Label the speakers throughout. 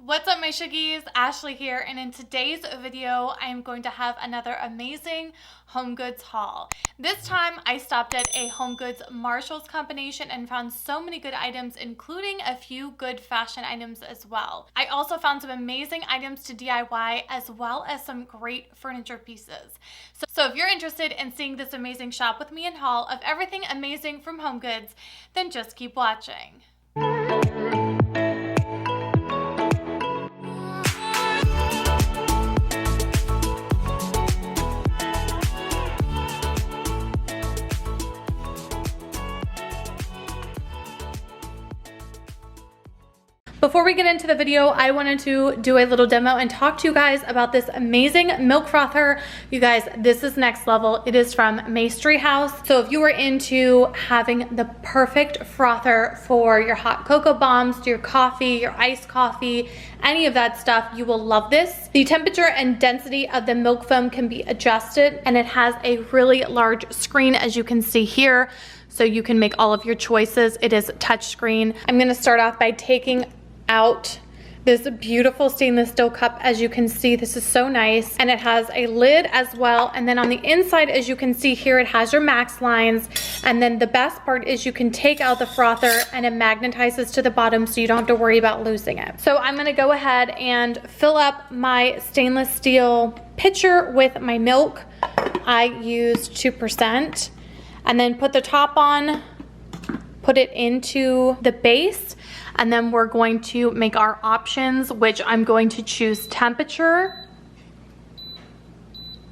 Speaker 1: What's up, my Shuggies? Ashley here, and in today's video I am going to have another amazing Homegoods haul. This time I stopped at a Homegoods Marshalls combination and found so many good items, including a few good fashion items as well. I also found some amazing items to DIY as well as some great furniture pieces. So if you're interested in seeing this amazing shop with me and haul of everything amazing from Homegoods, then just keep watching. Before we get into the video, I wanted to do a little demo and talk to you guys about this amazing milk frother. You guys, this is next level. It is from Maestri house. So if you are into having the perfect frother for your hot cocoa bombs, your coffee, your iced coffee, any of that stuff, you will love this. The temperature and density of the milk foam can be adjusted, and it has a really large screen, as you can see here, so you can make all of your choices. It is touchscreen. I'm gonna start off by taking out this beautiful stainless steel cup. As you can see, this is so nice, and it has a lid as well. And then on the inside, as you can see here, it has your max lines, and then the best part is you can take out the frother and it magnetizes to the bottom, so you don't have to worry about losing it. So I'm gonna go ahead and fill up my stainless steel pitcher with my milk. I used 2%, and then put the top on, put it into the base, and then we're going to make our options, which I'm going to choose temperature.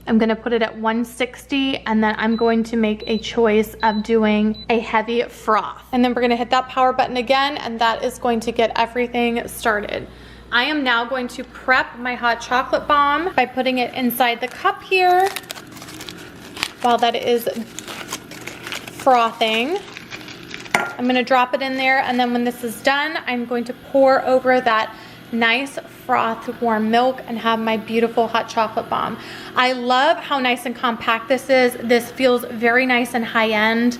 Speaker 1: I'm gonna put it at 160, and then I'm going to make a choice of doing a heavy froth. And then we're gonna hit that power button again, and that is going to get everything started. I am now going to prep my hot chocolate bomb by putting it inside the cup here while that is frothing. I'm gonna drop it in there, and then when this is done, I'm going to pour over that nice frothed warm milk and have my beautiful hot chocolate bomb. I love how nice and compact this is. This feels very nice and high-end.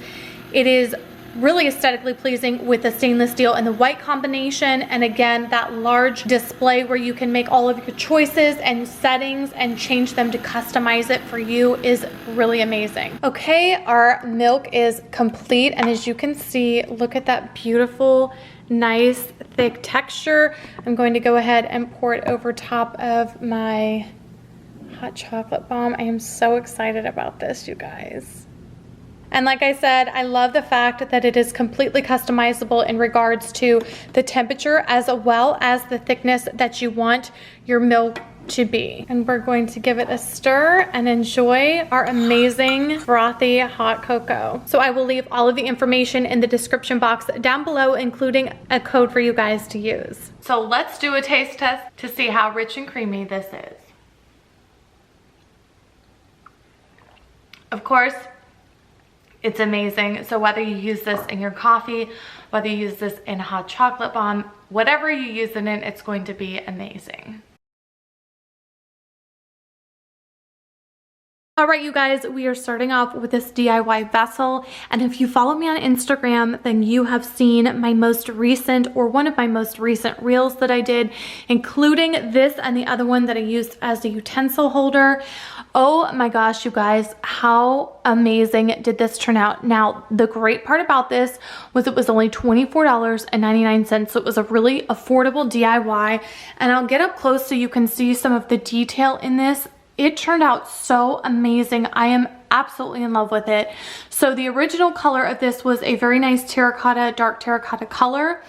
Speaker 1: It is really aesthetically pleasing with the stainless steel and the white combination, and again, that large display where you can make all of your choices and settings and change them to customize it for you is really amazing. Okay, our milk is complete, and as you can see, look at that beautiful, nice, thick texture. I'm going to go ahead and pour it over top of my hot chocolate bomb. I am so excited about this, you guys. And like I said, I love the fact that it is completely customizable in regards to the temperature as well as the thickness that you want your milk to be. And we're going to give it a stir and enjoy our amazing frothy hot cocoa. So I will leave all of the information in the description box down below, including a code for you guys to use. So let's do a taste test to see how rich and creamy this is. Of course, it's amazing. So whether you use this in your coffee, whether you use this in a hot chocolate bomb, whatever you use it in, it's going to be amazing. All right, you guys, we are starting off with this DIY vessel, and if you follow me on Instagram, then you have seen my most recent, or one of my most recent reels that I did, including this and the other one that I used as a utensil holder. Oh my gosh, you guys, how amazing did this turn out? Now, the great part about this was it was only $24.99, so it was a really affordable DIY, and I'll get up close so you can see some of the detail in this. It turned out so amazing. I am absolutely in love with it. So the original color of this was a very nice terracotta, dark terracotta color.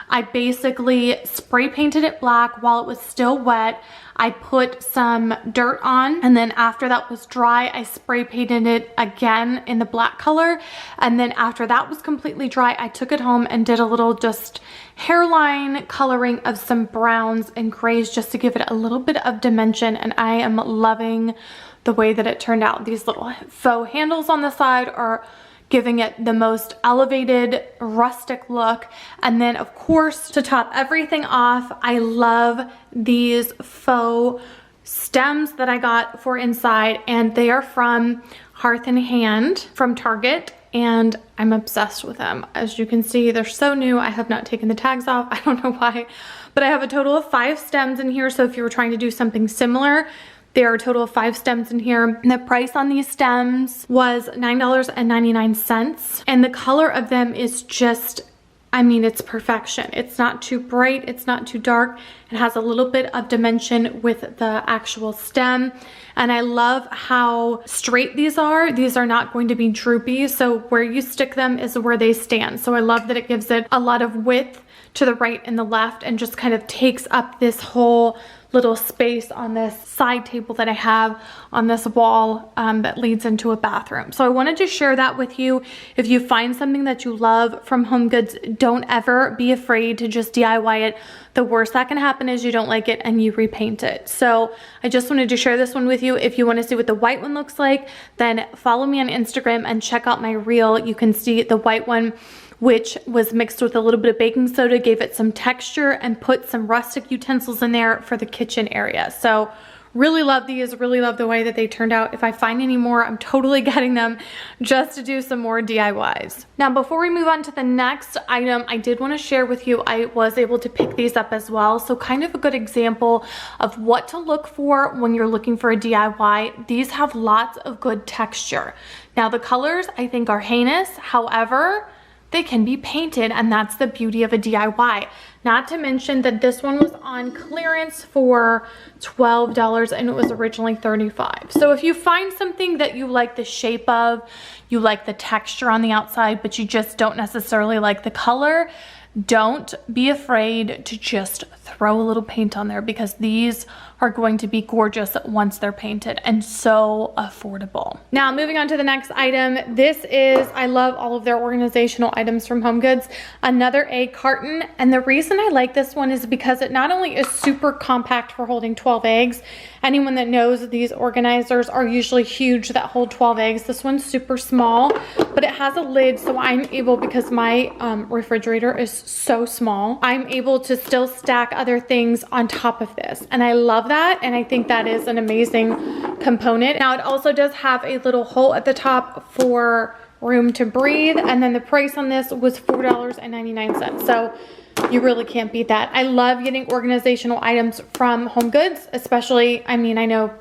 Speaker 1: I basically spray painted it black while it was still wet. I put some dirt on, and then after that was dry, I spray painted it again in the black color. And then after that was completely dry, I took it home and did a little just hairline coloring of some browns and grays just to give it a little bit of dimension. And I am loving the way that it turned out. These little faux handles on the side are giving it the most elevated rustic look. And then of course, to top everything off, I love these faux stems that I got for inside, and they are from Hearth and Hand from Target. and I'm obsessed with them. As you can see, they're so new. I have not taken the tags off. I don't know why, but I have a total of 5 stems in here. So if you were trying to do something similar, there are a total of 5 stems in here. And the price on these stems was $9.99. And the color of them is just, I mean, it's perfection. It's not too bright, it's not too dark. It has a little bit of dimension with the actual stem. And I love how straight these are. These are not going to be droopy. So where you stick them is where they stand. So I love that it gives it a lot of width to the right and the left and just kind of takes up this whole little space on this side table that I have on this wall that leads into a bathroom. So I wanted to share that with you. If you find something that you love from Homegoods, don't ever be afraid to just DIY it. The worst that can happen is you don't like it and you repaint it. So I just wanted to share this one with you. If you want to see what the white one looks like, then follow me on Instagram and check out my reel. You can see the white one, which was mixed with a little bit of baking soda, gave it some texture, and put some rustic utensils in there for the kitchen area. So really love these, really love the way that they turned out. If I find any more, I'm totally getting them just to do some more DIYs. Now, before we move on to the next item, I did want to share with you, I was able to pick these up as well. So kind of a good example of what to look for when you're looking for a DIY. These have lots of good texture. Now, the colors I think are heinous. However, they can be painted, and that's the beauty of a DIY. Not to mention that this one was on clearance for $12 and it was originally $35. So if you find something that you like the shape of, you like the texture on the outside, but you just don't necessarily like the color, don't be afraid to just throw a little paint on there, because these are going to be gorgeous once they're painted and so affordable. Now, moving on to the next item. This is, I love all of their organizational items from Homegoods. Another egg carton. And the reason I like this one is because it not only is super compact for holding 12 eggs. Anyone that knows these organizers are usually huge that hold 12 eggs. This one's super small, but it has a lid, so I'm able, because my refrigerator is so small, I'm able to still stack other things on top of this. And I love that, and I think that is an amazing component. Now, it also does have a little hole at the top for room to breathe, and then the price on this was $4.99. So you really can't beat that. I love getting organizational items from Homegoods, especially, I mean, I know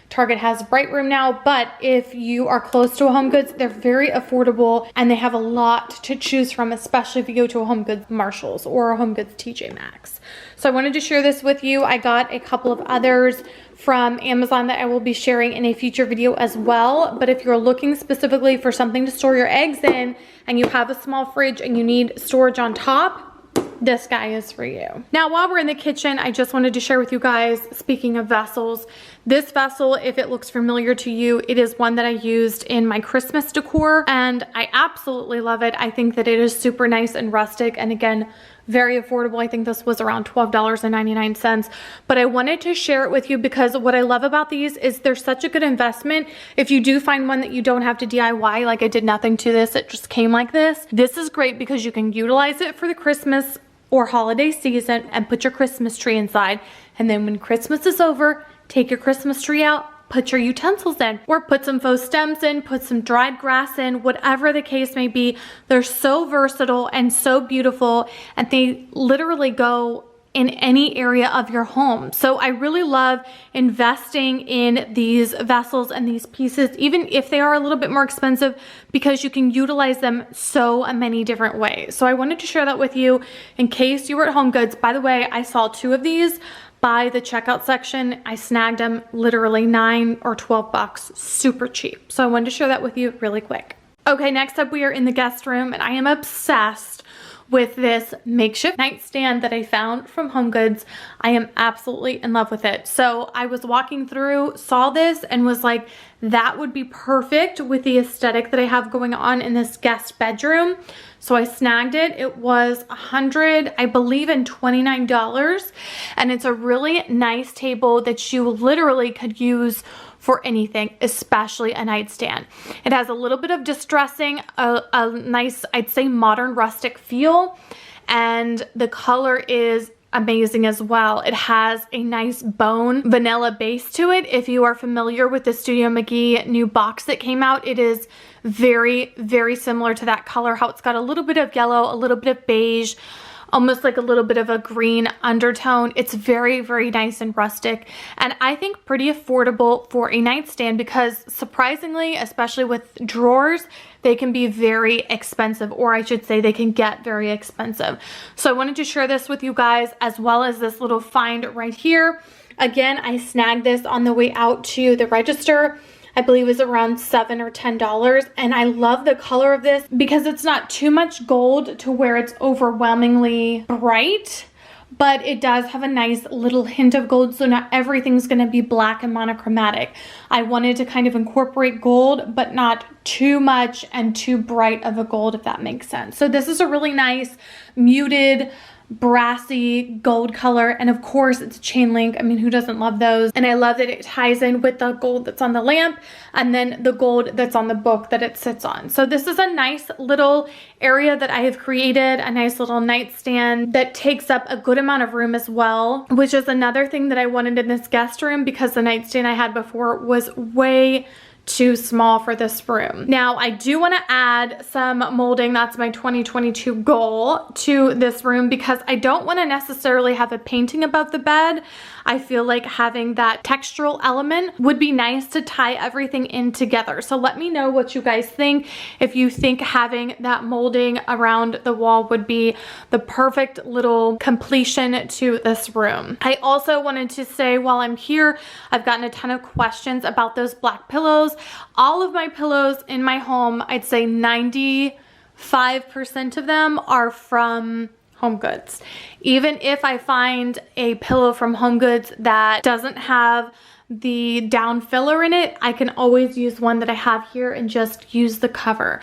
Speaker 1: Target has Bright Room now, but if you are close to a Homegoods, they're very affordable and they have a lot to choose from, especially if you go to a Homegoods Marshalls or a Homegoods TJ Maxx. So I wanted to share this with you. I got a couple of others from Amazon that I will be sharing in a future video as well. But if you're looking specifically for something to store your eggs in and you have a small fridge and you need storage on top, this guy is for you. Now, while we're in the kitchen, I just wanted to share with you guys, speaking of vessels, this vessel, if it looks familiar to you, it is one that I used in my Christmas decor, and I absolutely love it. I think that it is super nice and rustic, and again, very affordable. I think this was around $12.99, but I wanted to share it with you because what I love about these is they're such a good investment. If you do find one that you don't have to DIY, like I did nothing to this, it just came like this. This is great because you can utilize it for the Christmas or holiday season and put your Christmas tree inside. And then when Christmas is over, take your Christmas tree out, put your utensils in, or put some faux stems in, put some dried grass in, whatever the case may be. They're so versatile and so beautiful, and they literally go in any area of your home. So I really love investing in these vessels and these pieces, even if they are a little bit more expensive, because you can utilize them so many different ways. So I wanted to share that with you in case you were at Homegoods. By the way, I saw 2 of these by the checkout section. I snagged them literally $9 or $12, super cheap. So I wanted to share that with you really quick. Okay, next up we are in the guest room, and I am obsessed with this makeshift nightstand that I found from Homegoods. I am absolutely in love with it. So I was walking through, saw this, and was like, that would be perfect with the aesthetic that I have going on in this guest bedroom. So I snagged it. It was $100, I believe, and $29. And it's a really nice table that you literally could use for anything, especially a nightstand. It has a little bit of distressing, a nice, I'd say modern rustic feel, and the color is amazing as well. It has a nice bone vanilla base to it. If you are familiar with the Studio McGee new box that came out, it is very, very similar to that color, how it's got a little bit of yellow, a little bit of beige, almost like a little bit of a green undertone. It's very, very nice and rustic, and I think pretty affordable for a nightstand because surprisingly, especially with drawers, they can be very expensive, or I should say they can get very expensive. So I wanted to share this with you guys, as well as this little find right here. Again, I snagged this on the way out to the register. I believe it was around $7 or $10, and I love the color of this because it's not too much gold to where it's overwhelmingly bright, but it does have a nice little hint of gold, so not everything's going to be black and monochromatic. I wanted to kind of incorporate gold, but not too much and too bright of a gold, if that makes sense. So this is a really nice muted brassy gold color, and of course it's chain link. I mean, who doesn't love those? And I love that it ties in with the gold that's on the lamp and then the gold that's on the book that it sits on. So this is a nice little area that I have created, a nice little nightstand that takes up a good amount of room as well, which is another thing that I wanted in this guest room because the nightstand I had before was way too small for this room. Now, I do want to add some molding, that's my 2022 goal, to this room because I don't want to necessarily have a painting above the bed. I feel like having that textural element would be nice to tie everything in together. So let me know what you guys think. If you think having that molding around the wall would be the perfect little completion to this room. I also wanted to say, while I'm here, I've gotten a ton of questions about those black pillows. All of my pillows in my home, I'd say 95% of them are from Homegoods. Even if I find a pillow from Homegoods that doesn't have the down filler in it, I can always use one that I have here and just use the cover.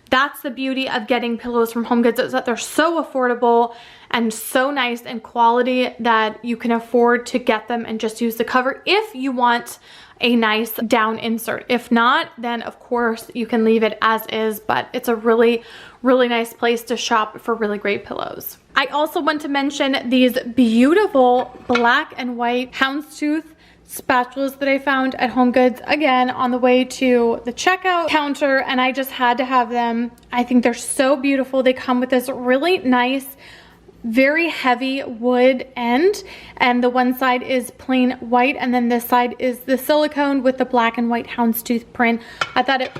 Speaker 1: That's the beauty of getting pillows from Homegoods, is that they're so affordable and so nice and quality that you can afford to get them and just use the cover if you want a nice down insert. If not, then of course you can leave it as is, but it's a really, really nice place to shop for really great pillows. I also want to mention these beautiful black and white houndstooth spatulas that I found at HomeGoods, again on the way to the checkout counter, and I just had to have them. I think they're so beautiful. They come with this really nice, very heavy wood end, and the one side is plain white, and then this side is the silicone with the black and white houndstooth print. I thought it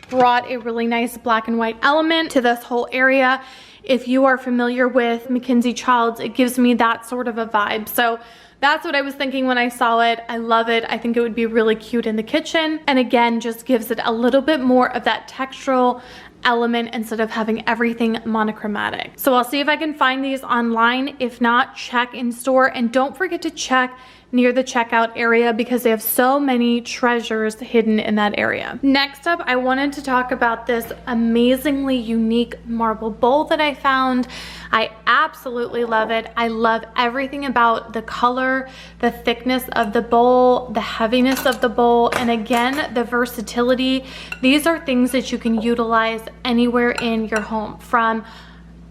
Speaker 1: brought a really nice black and white element to this whole area. If you are familiar with Mackenzie Childs, it gives me that sort of a vibe. So that's what I was thinking when I saw it. I love it. I think it would be really cute in the kitchen, and again, just gives it a little bit more of that textural element instead of having everything monochromatic. So I'll see if I can find these online. If not, check in store, and don't forget to check near the checkout area because they have so many treasures hidden in that area. Next up, I wanted to talk about this amazingly unique marble bowl that I found. I absolutely love it. I love everything about the color, the thickness of the bowl, the heaviness of the bowl, and again, the versatility. These are things that you can utilize anywhere in your home. From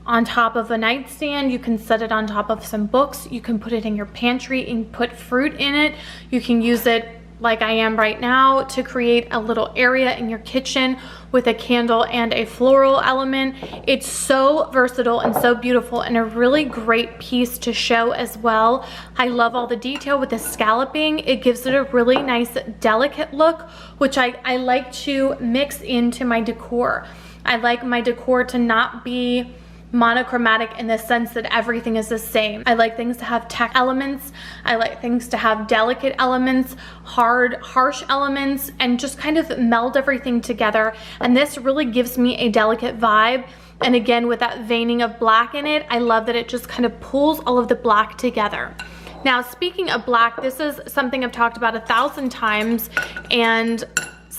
Speaker 1: on top of a nightstand, you can set it on top of some books, you can put it in your pantry and put fruit in it. You can use it like I am right now to create a little area in your kitchen with a candle and a floral element. It's so versatile and so beautiful, and a really great piece to show as well. I love all the detail with the scalloping. It gives it a really nice delicate look, which I like to mix into my decor. I like my decor to not be monochromatic in the sense that everything is the same. I like things to have tech elements. I like things to have delicate elements, hard, harsh elements, and just kind of meld everything together. And this really gives me a delicate vibe. And again, with that veining of black in it, I love that it just kind of pulls all of the black together. Now, speaking of black, this is something I've talked about 1,000 times, and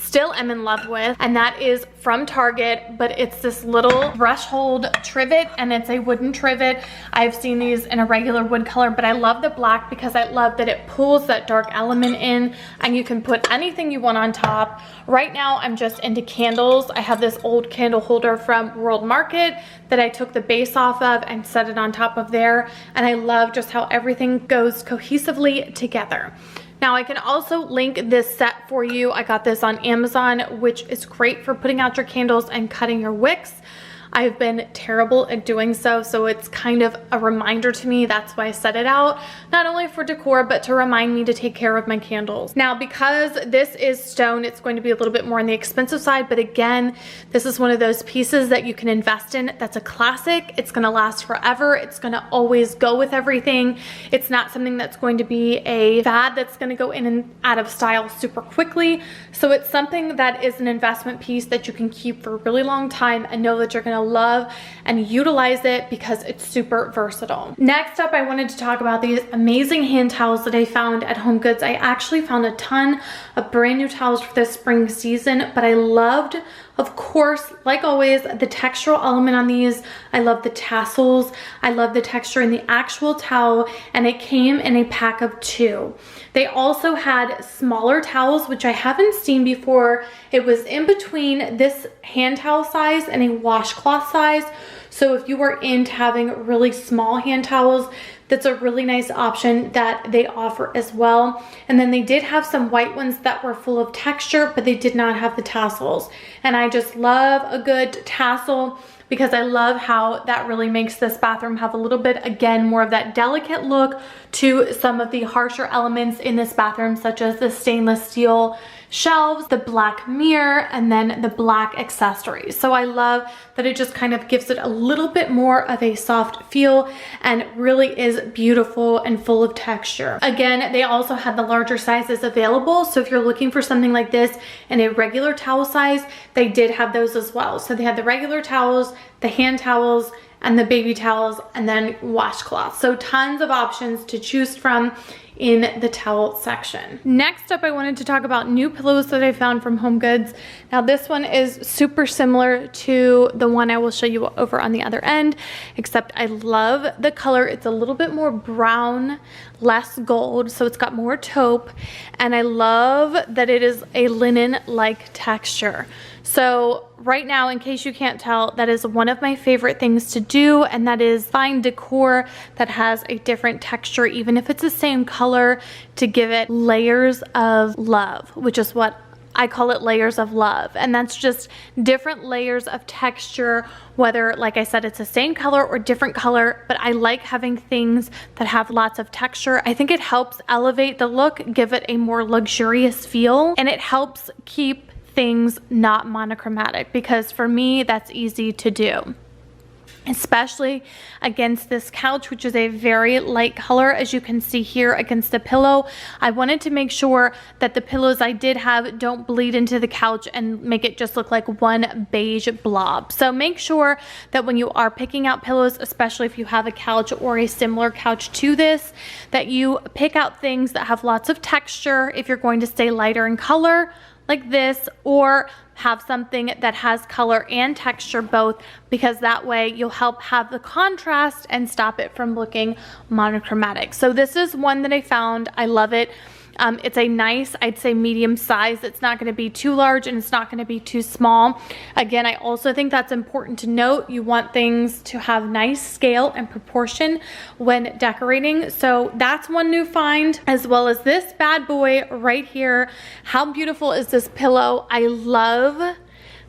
Speaker 1: still am in love with, and that is from Target, but it's this little threshold trivet, and it's a wooden trivet. I've seen these in a regular wood color, but I love the black because I love that it pulls that dark element in, and you can put anything you want on top. Right now, I'm just into candles. I have this old candle holder from World Market that I took the base off of and set it on top of there, and I love just how everything goes cohesively together. Now I can also link this set for you. I got this on Amazon, which is great for putting out your candles and cutting your wicks. I've been terrible at doing so, so it's kind of a reminder to me. That's why I set it out, not only for decor, but to remind me to take care of my candles. Now, because this is stone, it's going to be a little bit more on the expensive side, but again, this is one of those pieces that you can invest in. That's a classic. It's gonna last forever. It's gonna always go with everything. It's not something that's going to be a fad that's gonna go in and out of style super quickly. So it's something that is an investment piece that you can keep for a really long time and know that you're gonna love and utilize it because it's super versatile. Next up, I wanted to talk about these amazing hand towels that I found at HomeGoods. I actually found a ton of brand new towels for the spring season, but I loved, of course, like always, the textural element on these. I love the tassels. I love the texture in the actual towel, and it came in a pack of 2. They also had smaller towels, which I haven't seen before. It was in between this hand towel size and a washcloth size. So if you are into having really small hand towels, that's a really nice option that they offer as well. And then they did have some white ones that were full of texture, but they did not have the tassels. And I just love a good tassel because I love how that really makes this bathroom have a little bit, again, more of that delicate look to some of the harsher elements in this bathroom, such as the stainless steel shelves, the black mirror, and then the black accessories. So I love that it just kind of gives it a little bit more of a soft feel and really is beautiful and full of texture. Again, they also had the larger sizes available. So if you're looking for something like this in a regular towel size, they did have those as well. So they had the regular towels, the hand towels, and the baby towels, and then washcloths. So tons of options to choose from in the towel section. Next up, I wanted to talk about new pillows that I found from HomeGoods. Now this one is super similar to the one I will show you over on the other end, except I love the color. It's a little bit more brown, less gold, so it's got more taupe, and I love that it is a linen-like texture. So right now, in case you can't tell, that is one of my favorite things to do, and that is find decor that has a different texture, even if it's the same color, to give it layers of love, which is what I call it, layers of love. And that's just different layers of texture, whether, like I said, it's the same color or different color, but I like having things that have lots of texture. I think it helps elevate the look, give it a more luxurious feel, and it helps keep things not monochromatic, because for me that's easy to do, especially against this couch, which is a very light color, as you can see here against the pillow. I wanted to make sure that the pillows I did have don't bleed into the couch and make it just look like one beige blob. So make sure that when you are picking out pillows, especially if you have a couch or a similar couch to this, that you pick out things that have lots of texture if you're going to stay lighter in color, like this, or have something that has color and texture both, because that way you'll help have the contrast and stop it from looking monochromatic. So this is one that I found. I love it. It's a nice, I'd say, medium size. It's not going to be too large and it's not going to be too small. Again, I also think that's important to note. You want things to have nice scale and proportion when decorating. So that's one new find, as well as this bad boy right here. How beautiful is this pillow? I love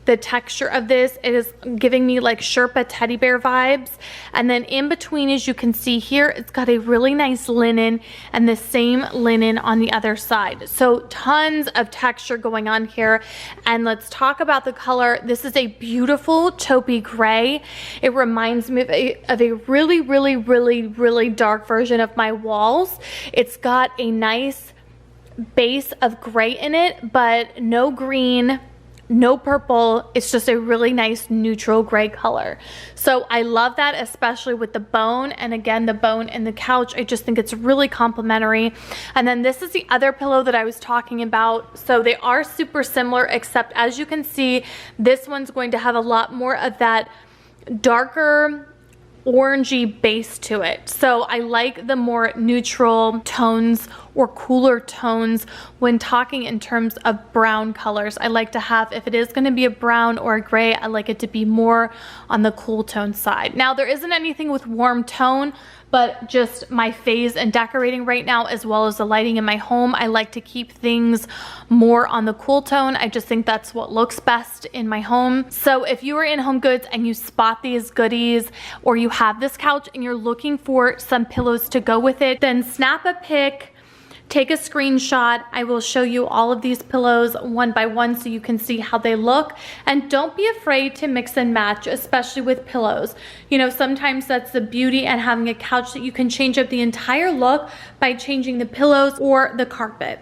Speaker 1: the texture of this. It is giving me like Sherpa teddy bear vibes. And then in between, as you can see here, it's got a really nice linen and the same linen on the other side. So tons of texture going on here. And let's talk about the color. This is a beautiful taupey gray. It reminds me of a really, really, really, really dark version of my walls. It's got a nice base of gray in it, but no green, no purple. It's just a really nice neutral gray color. So I love that, especially with the bone. And again, the bone and the couch, I just think it's really complimentary. And then this is the other pillow that I was talking about. So they are super similar, except as you can see, this one's going to have a lot more of that darker orangey base to it. So I like the more neutral tones or cooler tones when talking in terms of brown colors. I like to have, if it is going to be a brown or a gray, I like it to be more on the cool tone side. Now there isn't anything with warm tone, but just my phase and decorating right now, as well as the lighting in my home, I like to keep things more on the cool tone. I just think that's what looks best in my home. So if you are in HomeGoods and you spot these goodies, or you have this couch and you're looking for some pillows to go with it, then snap a pic, take a screenshot. I will show you all of these pillows one by one so you can see how they look. And don't be afraid to mix and match, especially with pillows. You know, sometimes that's the beauty and having a couch that you can change up the entire look by changing the pillows or the carpet.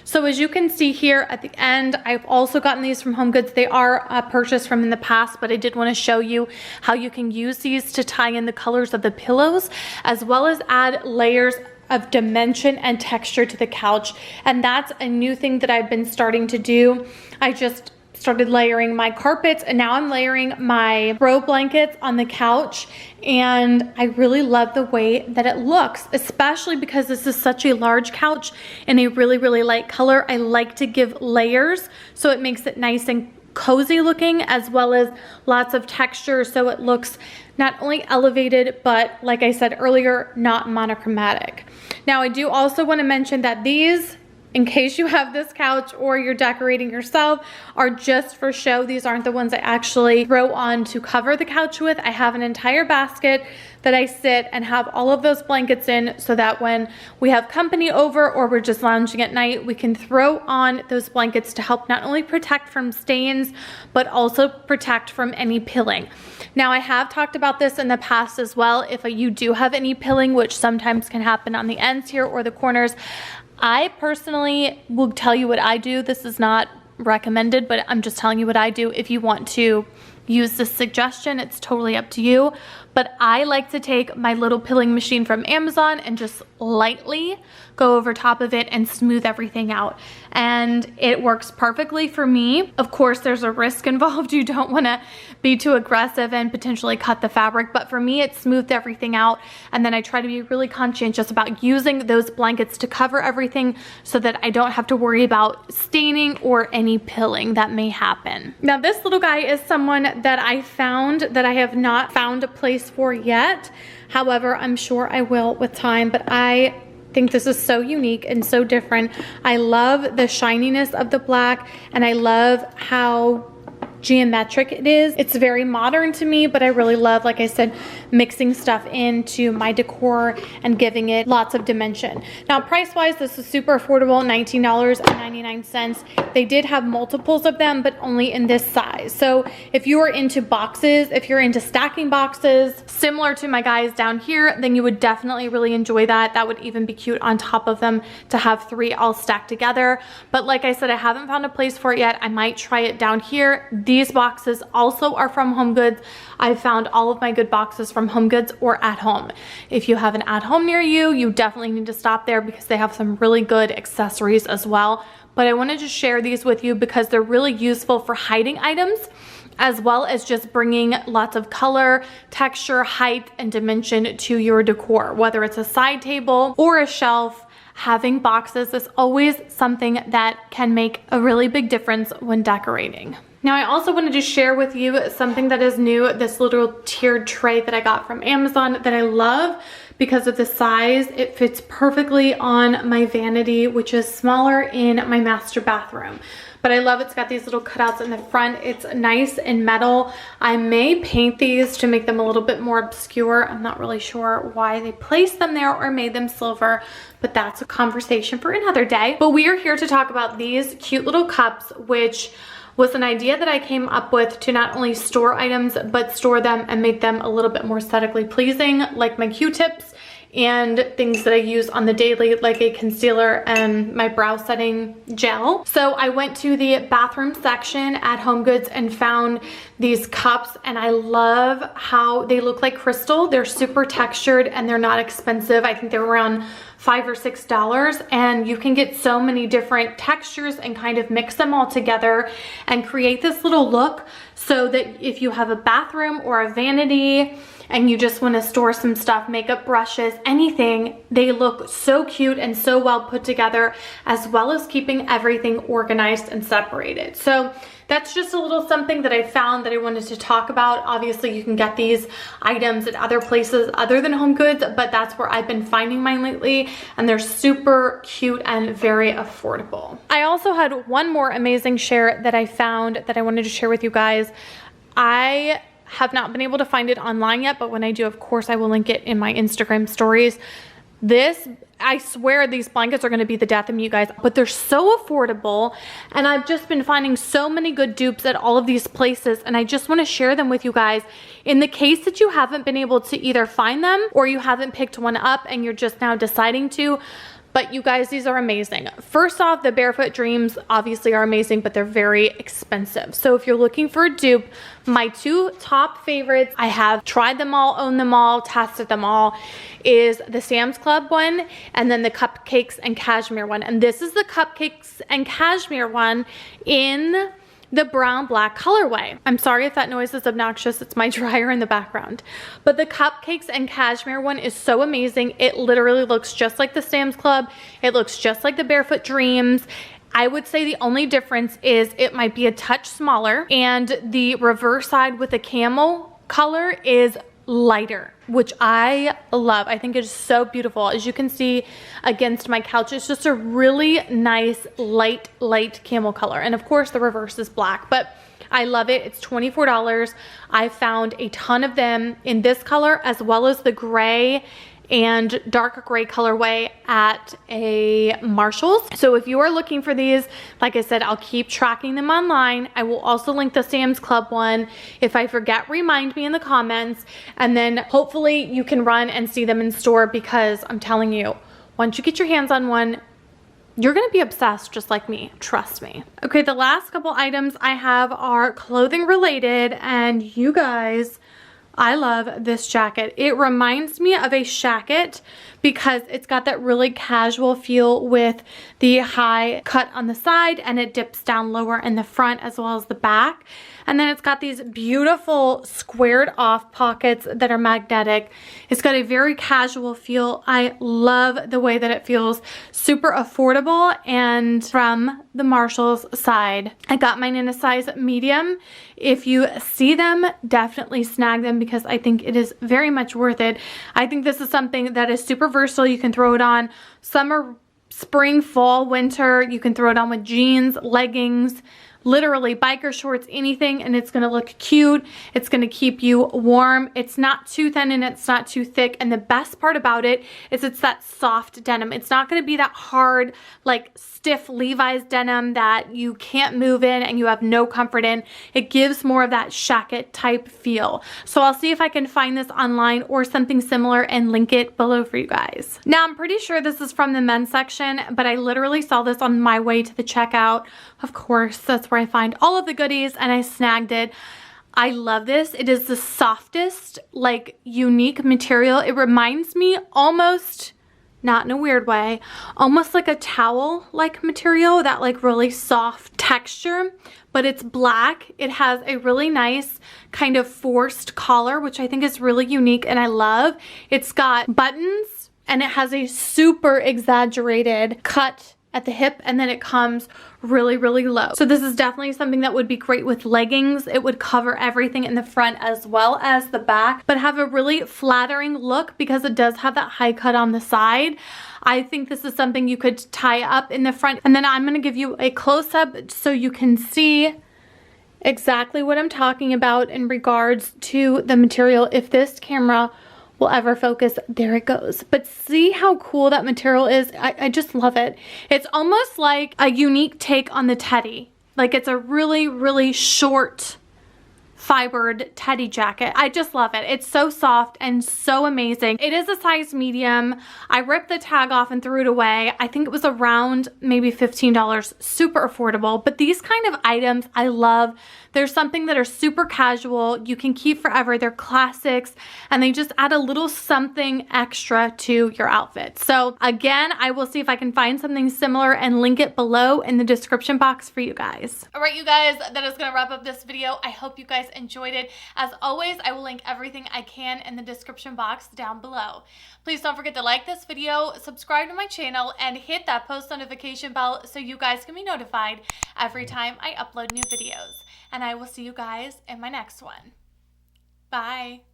Speaker 1: So as you can see here at the end, I've also gotten these from HomeGoods. They are purchased from in the past, but I did want to show you how you can use these to tie in the colors of the pillows, as well as add layers of dimension and texture to the couch. And that's a new thing that I've been starting to do. I just started layering my carpets, and now I'm layering my throw blankets on the couch, and I really love the way that it looks, especially because this is such a large couch in a really, really light color. I like to give layers so it makes it nice and cozy looking, as well as lots of texture, so it looks not only elevated, but like I said earlier, not monochromatic. Now I do also want to mention that these, in case you have this couch or you're decorating yourself, are just for show. These aren't the ones I actually throw on to cover the couch with. I have an entire basket that I sit and have all of those blankets in, so that when we have company over or we're just lounging at night, we can throw on those blankets to help not only protect from stains, but also protect from any pilling. Now I have talked about this in the past as well. If you do have any pilling, which sometimes can happen on the ends here or the corners, I personally will tell you what I do. This is not recommended, but I'm just telling you what I do. If you want to use this suggestion, it's totally up to you. But I like to take my little pilling machine from Amazon and just lightly go over top of it and smooth everything out. And it works perfectly for me. Of course, there's a risk involved. You don't want to be too aggressive and potentially cut the fabric. But for me, it smoothed everything out. And then I try to be really conscientious about using those blankets to cover everything so that I don't have to worry about staining or any pilling that may happen. Now, this little guy is someone that I found that I have not found a place for yet. However, I'm sure I will with time, but I think this is so unique and so different. I love the shininess of the black, and I love how geometric it is. It's very modern to me, but I really love, like I said, mixing stuff into my decor and giving it lots of dimension. Now, price-wise, this is super affordable, $19.99. They did have multiples of them, but only in this size. So if you are into boxes, if you're into stacking boxes, similar to my guys down here, then you would definitely really enjoy that. That would even be cute on top of them to have 3 all stacked together. But like I said, I haven't found a place for it yet. I might try it down here. These boxes also are from HomeGoods. I've found all of my good boxes from HomeGoods or At Home. If you have an At Home near you, you definitely need to stop there because they have some really good accessories as well. But I wanted to share these with you because they're really useful for hiding items, as well as just bringing lots of color, texture, height, and dimension to your decor. Whether it's a side table or a shelf, having boxes is always something that can make a really big difference when decorating. Now, I also wanted to share with you something that is new, this little tiered tray that I got from Amazon that I love because of the size. It fits perfectly on my vanity, which is smaller in my master bathroom. But I love it's got these little cutouts in the front. It's nice and metal. I may paint these to make them a little bit more obscure. I'm not really sure why they placed them there or made them silver, but that's a conversation for another day. But we are here to talk about these cute little cups, which was an idea that I came up with to not only store items, but store them and make them a little bit more aesthetically pleasing, like my Q-tips and things that I use on the daily, like a concealer and my brow setting gel. So I went to the bathroom section at HomeGoods and found these cups, and I love how they look like crystal. They're super textured and they're not expensive. I think they're around $5 or $6, and you can get so many different textures and kind of mix them all together and create this little look, so that if you have a bathroom or a vanity and you just want to store some stuff, makeup brushes, anything, they look so cute and so well put together, as well as keeping everything organized and separated. So that's just a little something that I found that I wanted to talk about. Obviously, you can get these items at other places other than HomeGoods, but that's where I've been finding mine lately, and they're super cute and very affordable. I also had one more amazing share that I found that I wanted to share with you guys. I have not been able to find it online yet, but when I do, of course, I will link it in my Instagram stories. This, I swear these blankets are going to be the death of me, you guys, but they're so affordable, and I've just been finding so many good dupes at all of these places, and I just want to share them with you guys in the case that you haven't been able to either find them or you haven't picked one up and you're just now deciding to. But you guys, these are amazing. First off, the Barefoot Dreams obviously are amazing, but they're very expensive. So if you're looking for a dupe, my two top favorites, I have tried them all, owned them all, tested them all, is the Sam's Club one and then the Cupcakes and Cashmere one. And this is the Cupcakes and Cashmere one in the brown black colorway. I'm sorry if that noise is obnoxious, it's my dryer in the background. But the Cupcakes and Cashmere one is so amazing. It literally looks just like the Sam's Club. It looks just like the Barefoot Dreams. I would say the only difference is it might be a touch smaller, and the reverse side with the camel color is lighter, which I love. I think it is so beautiful. As you can see against my couch, it's just a really nice light camel color, and of course the reverse is black, but I love it. It's $24. I found a ton of them in this color as well as the gray and dark gray colorway at a Marshall's. So if you are looking for these, like I said, I'll keep tracking them online. I will also link the Sam's Club one. If I forget, remind me in the comments, and then hopefully you can run and see them in store, because I'm telling you, once you get your hands on one, you're gonna be obsessed just like me, trust me. Okay, the last couple items I have are clothing related, and you guys, I love this jacket. It reminds me of a shacket because it's got that really casual feel with the high cut on the side, and it dips down lower in the front as well as the back. And then it's got these beautiful squared off pockets that are magnetic. It's got a very casual feel. I love the way that it feels. Super affordable, and from the Marshall's side. I got mine in a size medium. If you see them, definitely snag them because I think it is very much worth it. I think this is something that is super versatile. You can throw it on summer, spring, fall, winter. You can throw it on with jeans, leggings, literally biker shorts, anything, and it's gonna look cute. It's gonna keep you warm. It's not too thin and it's not too thick, and the best part about it is it's that soft denim. It's not gonna be that hard, like stiff Levi's denim that you can't move in and you have no comfort in. It gives more of that shacket type feel. So I'll see if I can find this online or something similar and link it below for you guys. Now I'm pretty sure this is from the men's section, but I literally saw this on my way to the checkout. Of course, that's where I find all of the goodies, and I snagged it. I love this. It is the softest, like, unique material. It reminds me almost, not in a weird way, almost like a towel-like material, that like really soft texture, but it's black. It has a really nice kind of forced collar, which I think is really unique and I love. It's got buttons, and it has a super exaggerated cut at the hip, and then it comes really low. So this is definitely something that would be great with leggings. It would cover everything in the front as well as the back, but have a really flattering look because it does have that high cut on the side. I think this is something you could tie up in the front, and then I'm gonna give you a close-up so you can see exactly what I'm talking about in regards to the material. If this camera will ever focus, there it goes. But see how cool that material is? I just love it. It's almost like a unique take on the teddy. Like, it's a really short fibered teddy jacket. I just love it. It's so soft and so amazing. It is a size medium. I ripped the tag off and threw it away. I think it was around maybe $15, super affordable. But these kind of items I love. There's something that are super casual. You can keep forever. They're classics and they just add a little something extra to your outfit. So again, I will see if I can find something similar and link it below in the description box for you guys. All right, you guys, that is gonna wrap up this video. I hope you guys enjoyed it. As always, I will link everything I can in the description box down below. Please don't forget to like this video, subscribe to my channel, and hit that post notification bell so you guys can be notified every time I upload new videos. And I will see you guys in my next one. Bye.